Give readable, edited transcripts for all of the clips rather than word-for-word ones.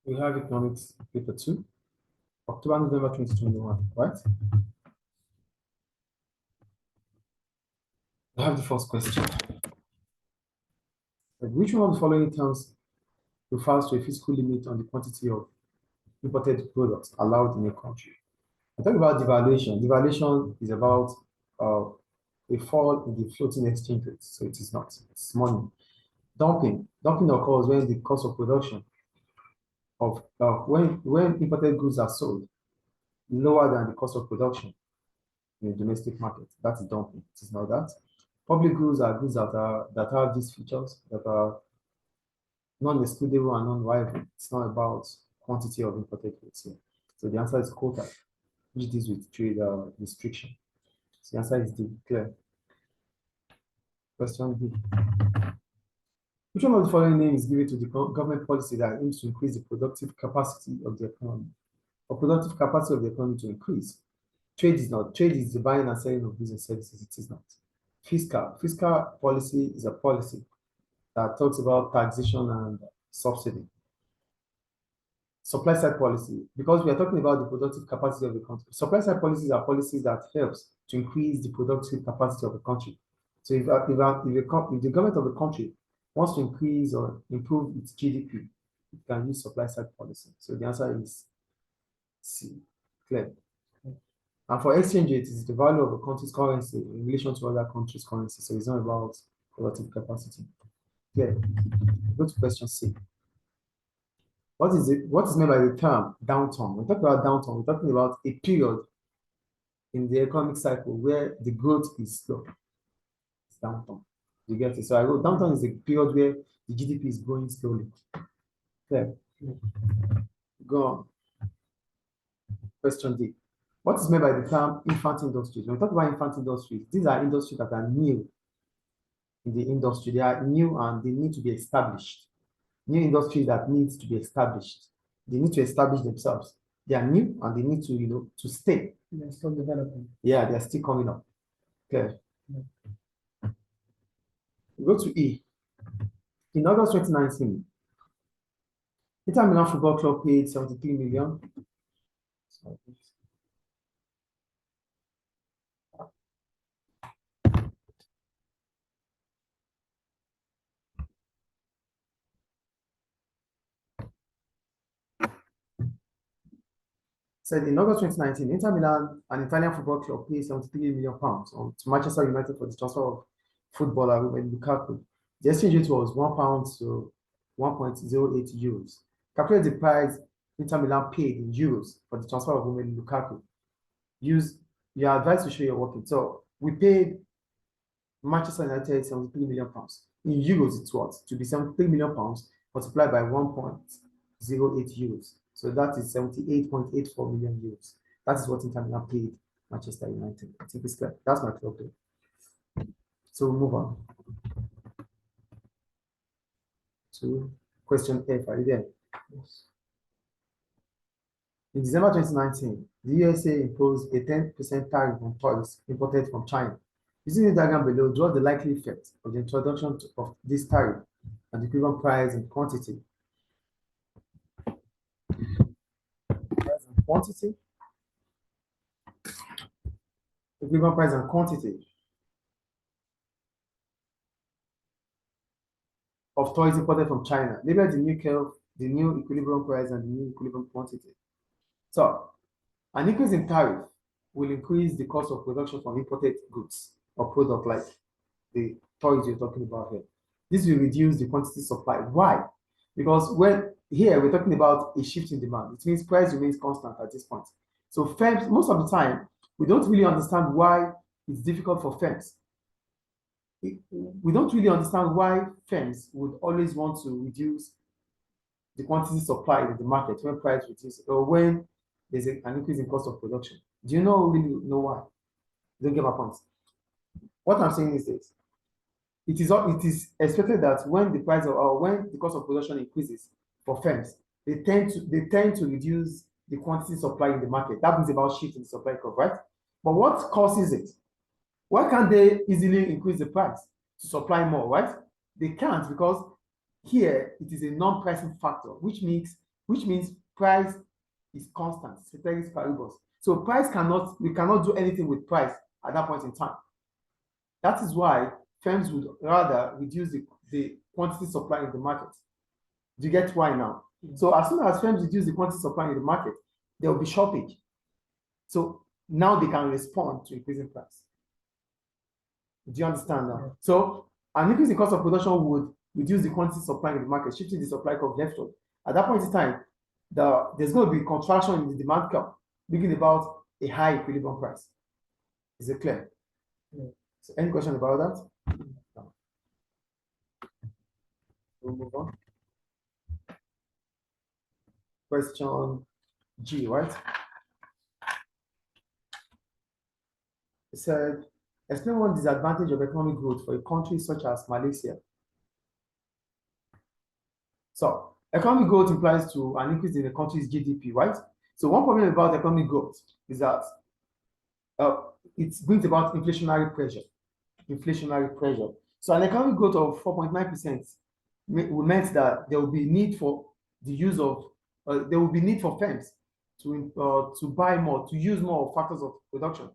We have economics paper 2, October, November 2021, right? I have the first question. Which one of the following terms refers to a physical limit on the quantity of imported products allowed in a country? I talk about devaluation. Devaluation is about a fall in the floating exchange rate, so it is not. It's money. Dumping. Dumping occurs when the cost of production of when imported goods are sold lower than the cost of production in the domestic market. That's dumping. It is not that. Public goods are goods that have these features that are non-excludable and non-rival. It's not about quantity of imported goods here. So the answer is quota, which deals with trade restriction. So the answer is D, clear. Question B. Which one of the following names is given to the government policy that aims to increase the productive capacity of the economy? Or productive capacity of the economy to increase? Trade is not. Trade is the buying and selling of goods and services. It is not. Fiscal. Fiscal policy is a policy that talks about taxation and subsidy. Supply side policy, because we are talking about the productive capacity of the country. Supply side policies are policies that helps to increase the productive capacity of the country. So if the government of the country wants to increase or improve its GDP, it can use supply side policy. So the answer is C, clear. And for exchange rate, it's the value of a country's currency in relation to other countries' currency. So it's not about productive capacity. Clear. Go to question C. What is meant by the term downturn? When we talk about downturn, we're talking about a period in the economic cycle where the growth is slow. It's downturn. You get it? So I go downturn is a period where the GDP is growing slowly. Clear. Go on. Question D. What is meant by the term infant industries? When we talk about infant industries, these are industries that are new in the industry. They are new and they need to be established. New industries that needs to be established. They need to establish themselves. They are new and they need to, to stay. They're still developing. Yeah, they're still coming up. Okay. Yeah. We go to E. In August 2019, Inter Milan Football Club paid 73 million. Said in August 2019, Inter Milan, an Italian football club, paid 73 million pounds to Manchester United for the transfer of footballer Lukaku. The exchange rate was £1 to 1.08 euros. Calculate the price Inter Milan paid in euros for the transfer of Lukaku. You are advised to show your working. So we paid Manchester United 73 million pounds. In euros, it's what? To be 73 million pounds multiplied by 1.08 euros. So that is 78.84 million euros. That is what Inter Milan paid Manchester United. I think it's clear. That's my club there. So we'll move on to question F. Are you there? Yes. In December 2019, the USA imposed a 10% tariff on toys imported from China. Using the diagram below, draw the likely effect of the introduction of this tariff and the equivalent price and quantity. Quantity, equivalent price and quantity of toys imported from China. Label the new curve, the new equilibrium price and the new equilibrium quantity. So, an increase in tariff will increase the cost of production from imported goods or product like the toys you're talking about here. This will reduce the quantity supply. Why? Because here we're talking about a shift in demand. It means price remains constant at this point. So firms, most of the time, we don't really understand why it's difficult for firms. We don't really understand why firms would always want to reduce the quantity supplied in the market when price reduces or when there's an increase in cost of production. Do you really know why? You don't get my point. What I'm saying is this. It is expected that when the price or when the cost of production increases for firms, they tend to reduce the quantity supply in the market. That brings about shift in the supply curve, right? But what causes it? Why can't they easily increase the price to supply more, right? They can't because here it is a non-pricing factor, which means which means price is constant, ceteris paribus. So we cannot do anything with price at that point in time. That is why firms would rather reduce the quantity supply in the market. Do you get why now? So as soon as firms reduce the quantity supply in the market, there will be shortage. So now they can respond to increasing price. Do you understand now? Yeah. So an increase in cost of production would reduce the quantity supply in the market, shifting the supply curve leftward. At that point in time, there's going to be contraction in the demand curve, bringing about a high equilibrium price. Is it clear? Yeah. So any question about that? No. We'll move on. Question G, right? It said, explain one disadvantage of economic growth for a country such as Malaysia. So economic growth implies to an increase in the country's GDP, right? So one problem about economic growth is that it brings about inflationary pressure. So an economic growth of 4.9% meant that there will be need for the use of there will be need for firms to buy more, to use more factors of production,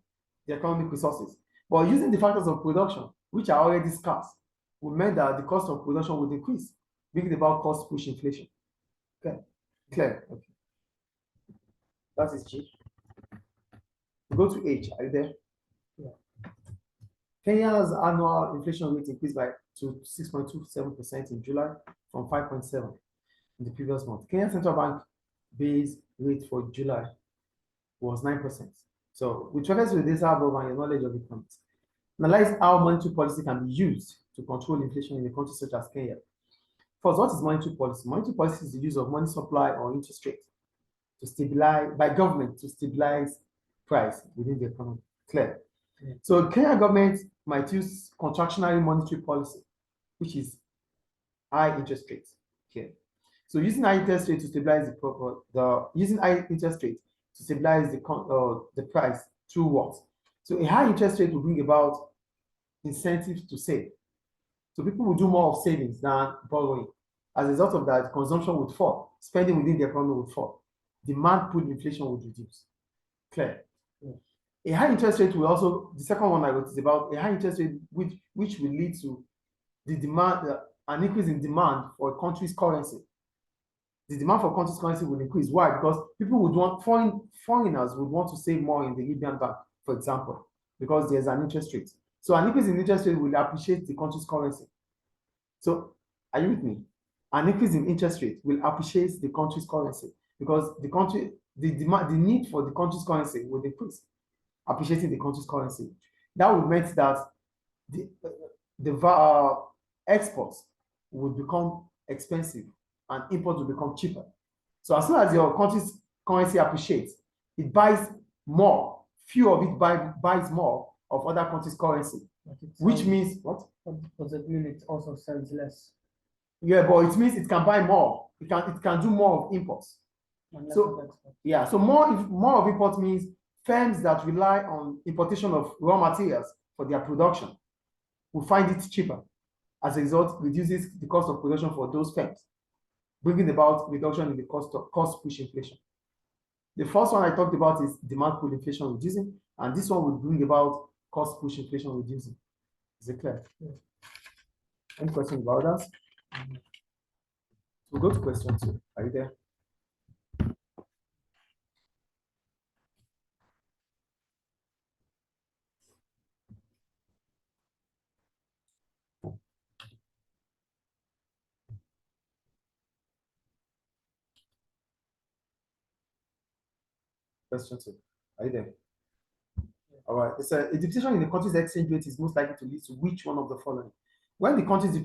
the economic resources. But using the factors of production, which are already scarce, will mean that the cost of production will increase, bringing about cost push inflation. Okay, clear. Okay, that is G. We go to H. Are you there? Yeah. Kenya's annual inflation rate increased to 6.27% in July from 5.7% in the previous month. Kenya Central Bank base rate for July was 9%. So, with reference to the data above and your knowledge of economics, analyze how monetary policy can be used to control inflation in a country such as Kenya. First, what is monetary policy? Monetary policy is the use of money supply or interest rate to stabilize by government to stabilize price within the economy. Clear. Yeah. So Kenya government might use contractionary monetary policy, which is high interest rates. Okay. So using high interest rate to stabilize the price through what? So a high interest rate will bring about incentives to save. So people will do more of savings than borrowing. As a result of that, consumption would fall, spending within the economy would fall. Demand pull inflation would reduce. Clear. Yeah. A high interest rate will also, the second one I wrote is about a high interest rate which will lead to the demand, an increase in demand for a country's currency. The demand for country's currency will increase. Why? Because people would want, foreigners would want to save more in the Libyan bank, for example, because there's an interest rate. So an increase in interest rate will appreciate the country's currency. So are you with me? An increase in interest rate will appreciate the country's currency because the need for the country's currency will increase, appreciating the country's currency. That would mean that the exports would become expensive and imports will become cheaper. So as soon as your country's currency appreciates, it buys more. Few of it buys more of other countries' currency, which means what? Does it mean it also sells less? Yeah, but it means it can buy more. It can do more of imports. So yeah, so more of imports means firms that rely on importation of raw materials for their production will find it cheaper. As a result, reduces the cost of production for those firms, bringing about reduction in the cost push inflation. The first one I talked about is demand pull inflation reducing, and this one will bring about cost push inflation reducing. Is it clear? Yeah. Any questions about that? We'll go to question 2. Are you there? Question 2. Are you there? All right. It's a depreciation in the country's exchange rate is most likely to lead to which one of the following? When the country's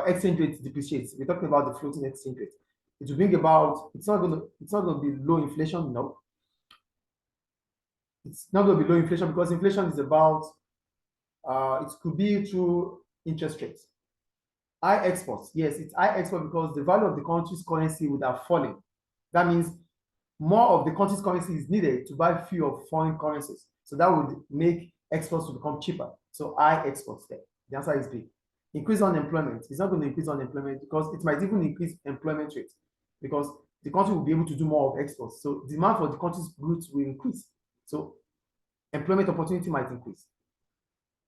exchange rate depreciates, we're talking about the floating exchange rate. It will bring about. It's not going to be low inflation. No. It's not going to be low inflation because inflation is about. It could be through interest rates. High exports. Yes, it's high export because the value of the country's currency would have fallen. That means more of the country's currency is needed to buy few of foreign currencies. So that would make exports to become cheaper. So high exports there. The answer is B. Increase unemployment. It's not going to increase unemployment because it might even increase employment rate. because the country will be able to do more of exports. So demand for the country's goods will increase. So employment opportunity might increase.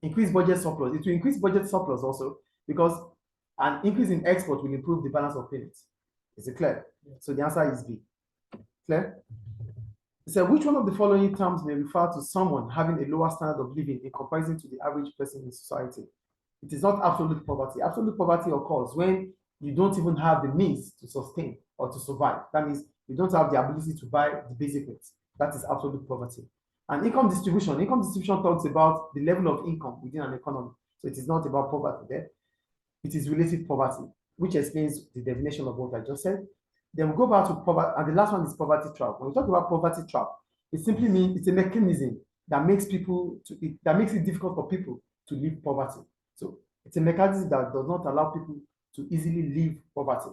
Increase budget surplus. It will increase budget surplus also because an increase in export will improve the balance of payments. Is it clear? Yeah. So the answer is B. Clear? So which one of the following terms may refer to someone having a lower standard of living in comparison to the average person in society? It is not absolute poverty. Absolute poverty occurs when you don't even have the means to sustain or to survive. That means you don't have the ability to buy the basic needs. That is absolute poverty. And income distribution talks about the level of income within an economy. So it is not about poverty there. It is relative poverty, which explains the definition of what I just said. Then we go back to poverty, and the last one is poverty trap. When we talk about poverty trap, it simply means it's a mechanism that makes it difficult for people to leave poverty. So it's a mechanism that does not allow people to easily leave poverty.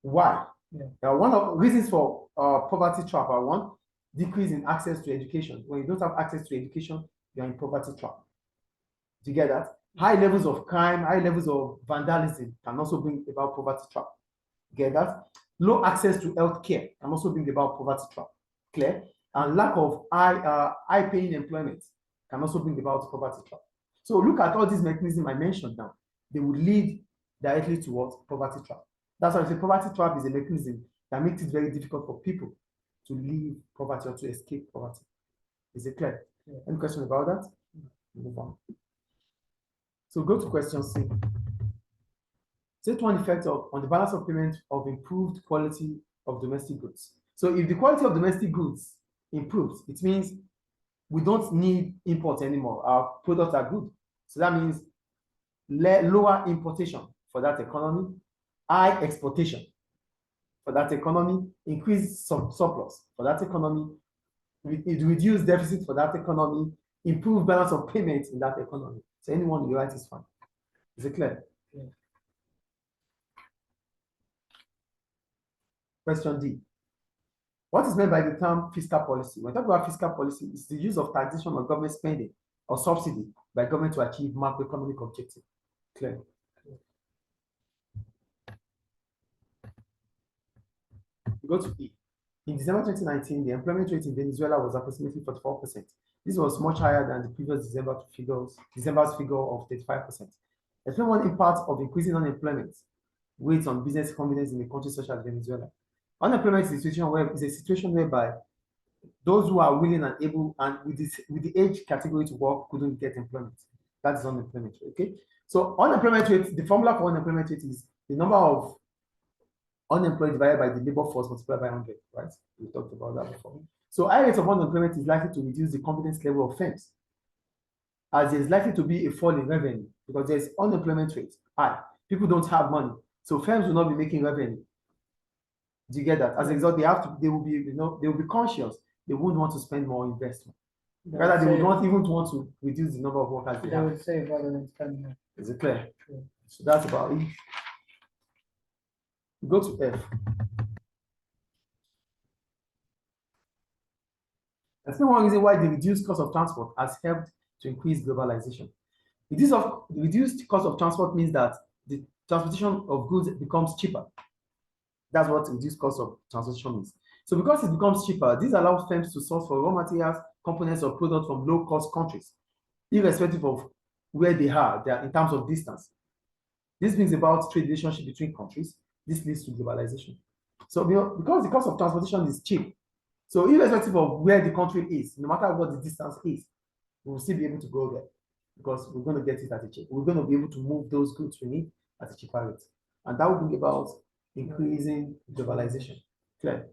Why? Yeah. One of the reasons for poverty trap are one, decrease in access to education. When you don't have access to education, you're in poverty trap. Do you get that? High levels of crime, high levels of vandalism can also bring about poverty trap. Get that? Low access to health care can also bring about poverty trap. Clear? And lack of high-paying employment can also bring about poverty trap. So look at all these mechanisms I mentioned now. They would lead directly towards poverty trap. That's why I say poverty trap is a mechanism that makes it very difficult for people to leave poverty or to escape poverty. Is it clear? Yeah. Any question about that? Move on. So go to question C. State one effect on the balance of payment of improved quality of domestic goods. So if the quality of domestic goods improves, it means we don't need imports anymore. Our products are good. So that means lower importation for that economy, high exportation for that economy, increase surplus for that economy, it reduce deficit for that economy, improve balance of payments in that economy. So anyone you write is fine. Is it clear? Yeah. Question D. What is meant by the term fiscal policy? When we talk about fiscal policy, it's the use of taxation of government spending or subsidy by government to achieve macroeconomic objective. Clear? We go to E. In December 2019, the employment rate in Venezuela was approximately 44%. This was much higher than the previous December's figure of 35%. Explain one impact of increasing unemployment weighs on business confidence in a country such as Venezuela. Unemployment is a situation whereby those who are willing and able and with the age category to work couldn't get employment. That is unemployment rate. Okay. So unemployment rate, the formula for unemployment rate is the number of unemployed divided by the labor force multiplied by 100, right? We talked about that before. So high rate of unemployment is likely to reduce the confidence level of firms, as there is likely to be a fall in revenue because there's unemployment rate high. People don't have money, so firms will not be making revenue. Do you get that? As a result, they will be conscious. They wouldn't want to spend more investment. Rather, they would not even want to reduce the number of workers they have. would save rather than spend more. Is it clear? Yeah. So that's about it. Go to F. That's one reason why the reduced cost of transport has helped to increase globalization. The reduced cost of transport means that the transportation of goods becomes cheaper. That's what reduced cost of transportation means. So because it becomes cheaper, this allows firms to source for raw materials, components, or products from low-cost countries, irrespective of where they are in terms of distance. This brings about trade relationship between countries. This leads to globalization. So because the cost of transportation is cheap, so irrespective of where the country is, no matter what the distance is, we will still be able to go there because we're going to get it at a cheap. We're going to be able to move those goods we need at a cheaper rate. And that will bring about increasing globalization. Clear?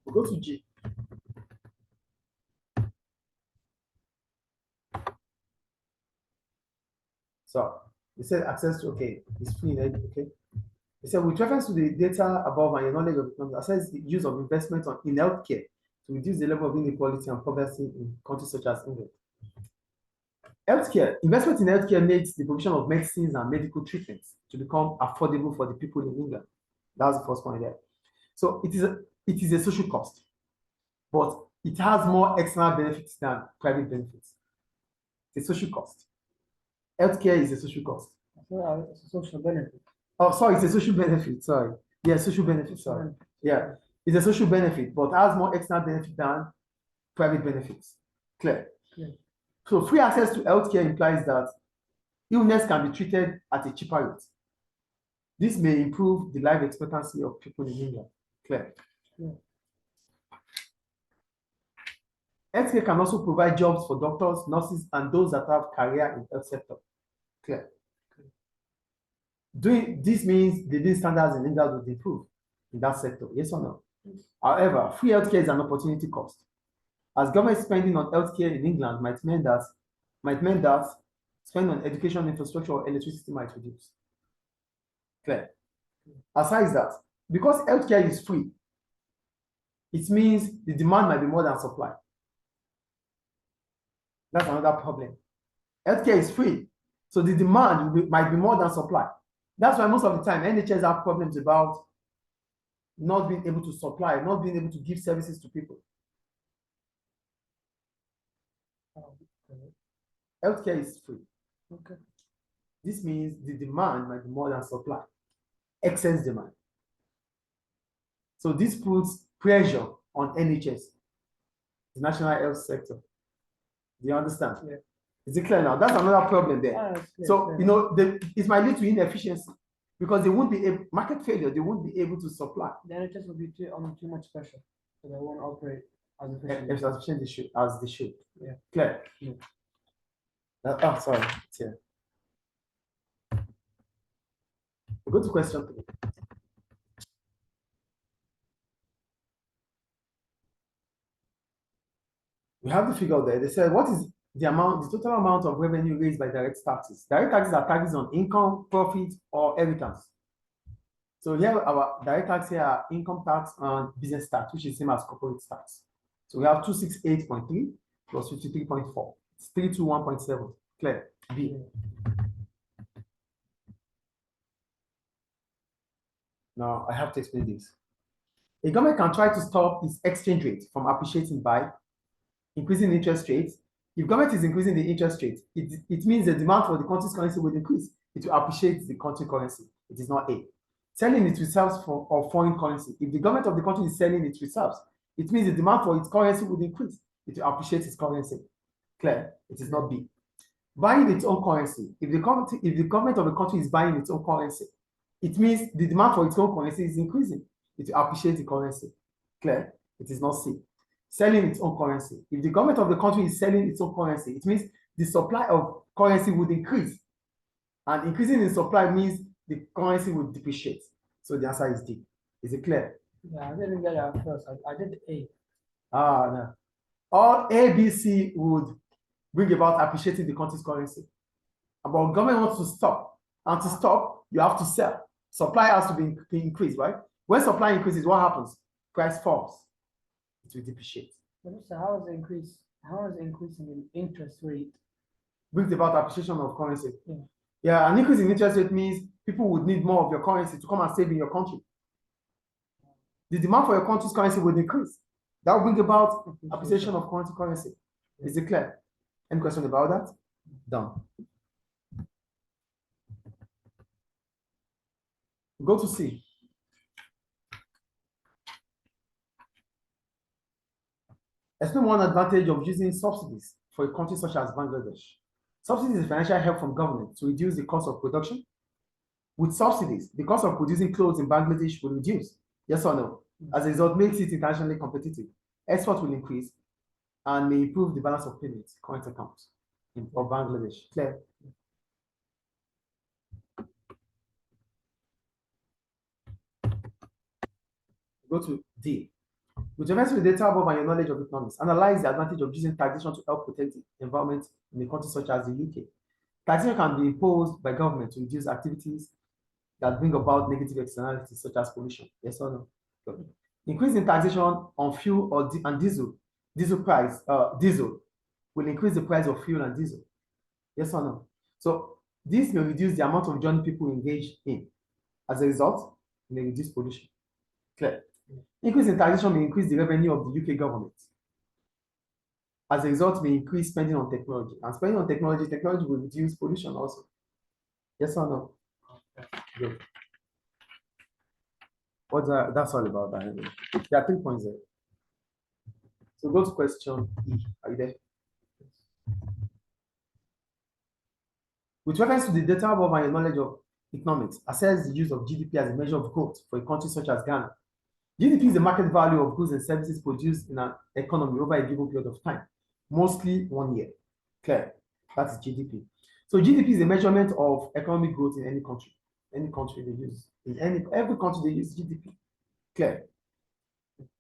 We'll go to G. So it said access to, okay, it's free, okay. It said with reference to the data above and your knowledge of economics, assess the use of investment in healthcare to reduce the level of inequality and poverty in countries such as England. Healthcare, investment in healthcare makes the provision of medicines and medical treatments to become affordable for the people in England. That's the first point there. So it is a social cost, but it has more external benefits than private benefits. It's a social cost. Healthcare is a social cost. It's a social benefit. Oh, sorry, it's a social benefit. Sorry, Yeah, social benefit, sorry. Yeah, it's a social benefit, but has more external benefit than private benefits. Clear? Yeah. So free access to healthcare implies that illness can be treated at a cheaper rate. This may improve the life expectancy of people in England. Clear? Yeah. Healthcare can also provide jobs for doctors, nurses, and those that have career in health sector. Clear? Doing this means the living standards in England will improve in that sector. Yes or no? However, free healthcare is an opportunity cost. As government spending on healthcare in England might mean that spending on education, infrastructure, or electricity might reduce. Clear? Aside that, because healthcare is free, it means the demand might be more than supply. That's another problem. Healthcare is free, so the demand might be more than supply. That's why most of the time NHS have problems about not being able to supply, not being able to give services to people. Healthcare is free. Okay. This means the demand might be more than supply, excess demand. So this puts pressure on NHS, the national health sector. Do you understand? Yeah. Is it clear now? That's another problem there. So, it might lead to inefficiency because they won't be able, market failure, they won't be able to supply. The NHS will be under too much pressure, so they won't operate as efficiently. As efficient as they should. Yeah. Clear? Yeah. Sorry. It's here. Go to question 3. We have the figure there. They said, what is the total amount of revenue raised by direct taxes? Direct taxes are taxes on income, profit, or inheritance. So here our direct tax here are income tax and business tax, which is same as corporate tax. So we have 268.3 plus 53.4. It's 321.7. Clear? B. Now I have to explain this. A government can try to stop its exchange rate from appreciating by increasing interest rates. If government is increasing the interest rate, it means the demand for the country's currency will increase. It will appreciate the country currency. It is not A. Selling its reserves of foreign currency. If the government of the country is selling its reserves, it means the demand for its currency will increase. It will appreciate its currency. Clear? It is not B. Buying its own currency. If the government of the country is buying its own currency, it means the demand for its own currency is increasing. It will appreciate the currency. Clear? It is not C. Selling its own currency. If the government of the country is selling its own currency, it means the supply of currency would increase. And increasing in supply means the currency would depreciate. So the answer is D. Is it clear? Yeah, I didn't get it at first. I did A. No. All A, B, C would bring about appreciating the country's currency. But government wants to stop. And to stop, you have to sell. Supply has to be increased, right? When supply increases, what happens? Price falls. It will depreciate. So how is the increase in interest rate brings about appreciation of currency? Yeah. An increase in interest rate means people would need more of your currency to come and save in your country. The demand for your country's currency would increase. That will bring about appreciation of currency. Is it clear? Any question about that? Done. Go to C. Explain one advantage of using subsidies for a country such as Bangladesh. Subsidies is financial help from government to reduce the cost of production. With subsidies, the cost of producing clothes in Bangladesh will reduce. Yes or no? As a result, makes it internationally competitive. Exports will increase and may improve the balance of payments, current accounts of Bangladesh. Clear? Go to D. With reference to the data above and your knowledge of economics, analyze the advantage of using taxation to help protect the environment in a country such as the UK. Taxation can be imposed by government to reduce activities that bring about negative externalities such as pollution. Yes or no? Good. Increasing taxation on fuel and diesel will increase the price of fuel and diesel. Yes or no? So this may reduce the amount of journey people engage in. As a result, it may reduce pollution. Clear? Increase in taxation may increase the revenue of the UK government. As a result, may increase spending on technology. And spending on technology will reduce pollution also. Yes or no? Good. That's all about that. Anyway. There are 3 points there. So go to question E. Are you there? With reference to the data above and your knowledge of economics, assess the use of GDP as a measure of growth for a country such as Ghana. GDP is the market value of goods and services produced in an economy over a given period of time, mostly 1 year. Clear. That is GDP. So GDP is a measurement of economic growth in any country. Any country they use. In every country they use GDP. Clear.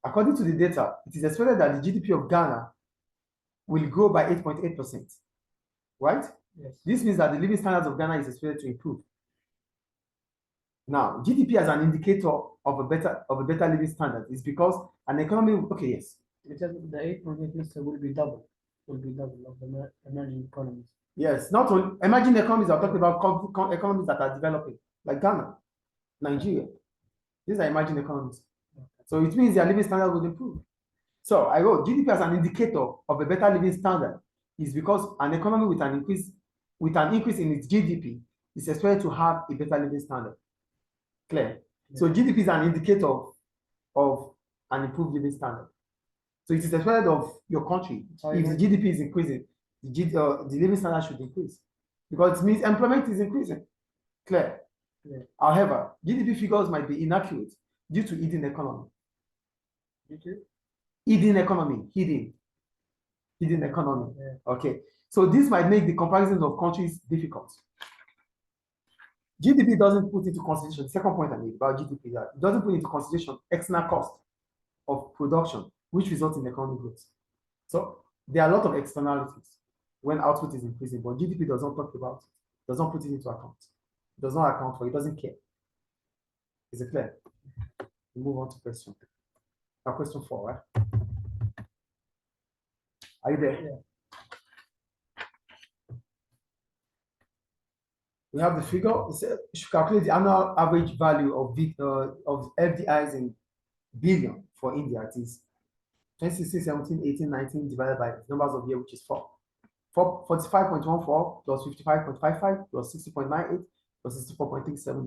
According to the data, it is expected that the GDP of Ghana will grow by 8.8%. Right? Yes. This means that the living standards of Ghana is expected to improve. Now, GDP as an indicator of a better living standard is because an economy. Okay, yes. Because the 8.8 will be double of the emerging economies. Yes, not only emerging economies are talking about economies that are developing, like Ghana, Nigeria. These are emerging economies. Okay. So it means their living standard will improve. So I wrote GDP as an indicator of a better living standard is because an economy with an increase in its GDP is expected to have a better living standard. Clear. Yeah. So GDP is an indicator of an improved living standard. So it is expected of your country. If the GDP is increasing, the living standard should increase because it means employment is increasing. Clear. Yeah. However, GDP figures might be inaccurate due to hidden economy. Hidden economy. Yeah. Okay. So this might make the comparisons of countries difficult. GDP doesn't put into consideration, the second point I made about GDP, that it doesn't put into consideration external cost of production, which results in economic growth. So there are a lot of externalities when output is increasing, but GDP does not talk about it, does not put it into account. It does not account for it, doesn't care. Is it clear? We move on to question 4, right? Are you there? Yeah. We have the figure. You should calculate the annual average value of FDIs in billion for India. It is 2016, 17, 18, 19 divided by numbers of year, which is 4. 45.14 plus 55.55 plus 60.98 plus 64.37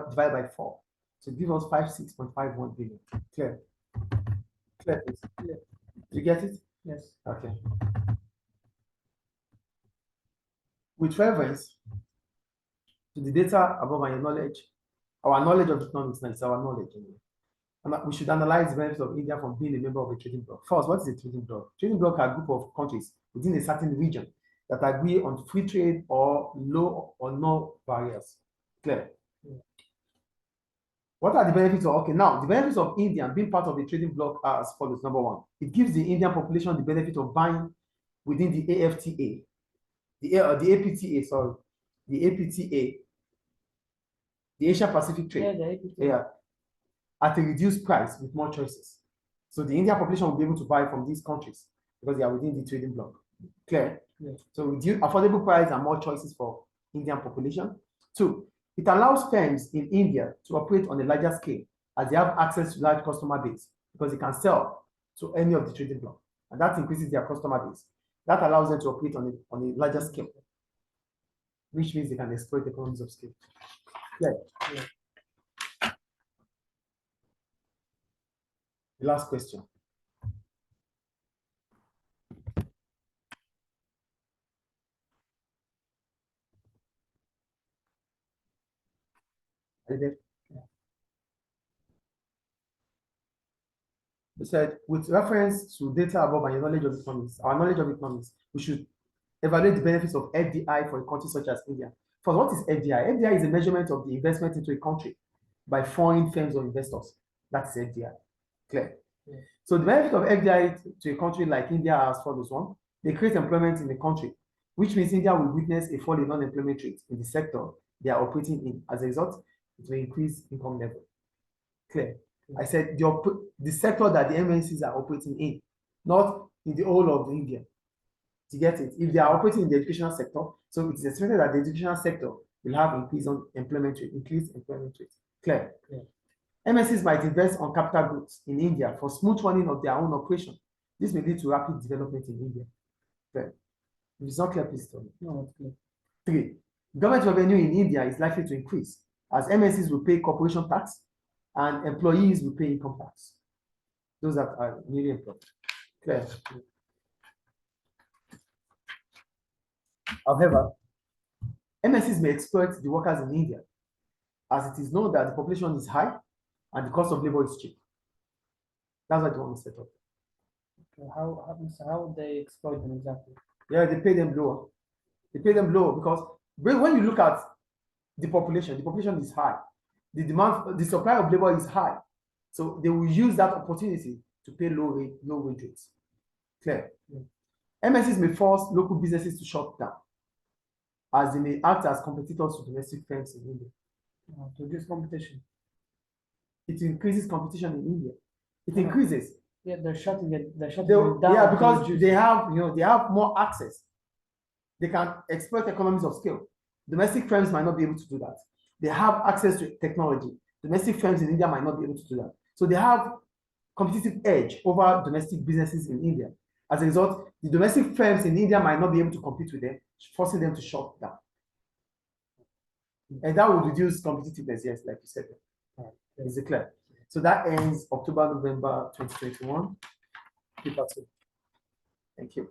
divided by 4. So give us 56.51 billion. Clear? Clear, please. Clear. Did you get it? Yes. Okay. With reference to the data above and your knowledge, our knowledge of economics now is our knowledge. And we should analyze the benefits of India from being a member of a trading bloc. First, what is a trading bloc? Trading bloc are a group of countries within a certain region that agree on free trade or low or no barriers. Clear? Yeah. What are the benefits of, okay, now the benefits of India being part of a trading bloc are as follows. Number 1, it gives the Indian population the benefit of buying within the AFTA, the APTA, sorry, the APTA, the Asia Pacific trade. Yeah, the APTA. Yeah, at a reduced price with more choices. So the Indian population will be able to buy from these countries because they are within the trading bloc. Clear? Yeah. So reduce affordable price and more choices for Indian population. 2, it allows firms in India to operate on a larger scale as they have access to large customer base because they can sell to any of the trading bloc, and that increases their customer base. That allows them to operate on a larger scale, which means they can exploit economies of scale. Yeah. Yeah. The last question. Are you there? Yeah. We said, with reference to data above and your knowledge of economics, our knowledge of economics, we should evaluate the benefits of FDI for a country such as India. First, what is FDI? FDI is a measurement of the investment into a country by foreign firms or investors. That's FDI. Clear? Yeah. So the benefit of FDI to a country like India are as follows. 1, they create employment in the country, which means India will witness a fall in unemployment rate in the sector they are operating in. As a result, it will increase income level. Clear? I said the sector that the MNCs are operating in, not in the whole of India. To get it, if they are operating in the educational sector, so it is expected that the educational sector will have increased employment rate. Clear? Yeah. MNCs might invest on capital goods in India for smooth running of their own operation. This may lead to rapid development in India. Clear? If it's not clear, please tell me. No, it's clear. 3, government revenue in India is likely to increase as MNCs will pay corporation tax, and employees will pay income tax. Those that are newly employed. Clear. However, MSCs may exploit the workers in India, as it is known that the population is high and the cost of labor is cheap. That's why they want to set up. Okay, how would they exploit them exactly? Yeah, they pay them lower. They pay them lower because when you look at the population is high. The demand, the supply of labor is high. So they will use that opportunity to pay low wage rates. Clear? Yeah. MSCs may force local businesses to shut down, as they may act as competitors to domestic firms in India. To reduce competition. It increases competition in India. It increases. Yeah, they're shutting it down. Yeah, to because reduce they it. have, they have more access. They can exploit economies of scale. Domestic firms might not be able to do that. They have access to technology. Domestic firms in India might not be able to do that. So they have competitive edge over domestic businesses in India. As a result, the domestic firms in India might not be able to compete with them, forcing them to shut down. And that would reduce competitiveness, yes, like you said. Is it clear? So that ends October, November 2021. Paper 2. Thank you.